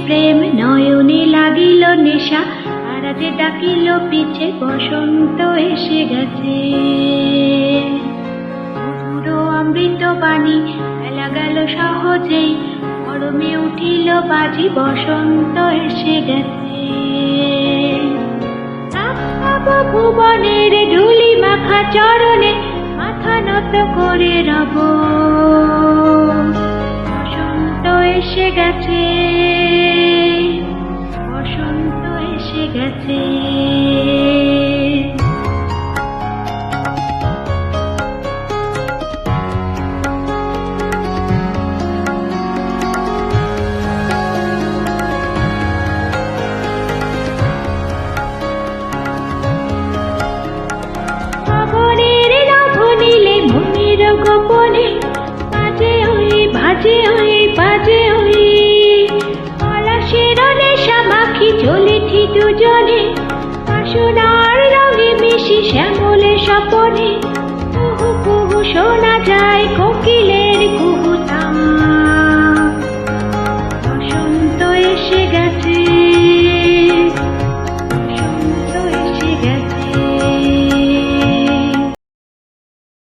প্রেম নয়নে লাগিল নেশা, তারা যে ডাকিল পিছে বসন্ত এসে গেছে। মধুর অমৃত বাণী বেলা গেল সহজেই, গরমে উঠিল বাজি বসন্ত এসে গেছে। ভুবনের ধুলি মাখা চরণে মাথা নত করে রব, বসন্ত এসে গেছে, বসন্ত এসে গেছে। গোপনে বাজে ওই বাজে ওই বাজে ওই, পলাশের নেশা মাখি চলেছি দুজনে, বাসনার রঙে মিশি শ্যামলে স্বপনে।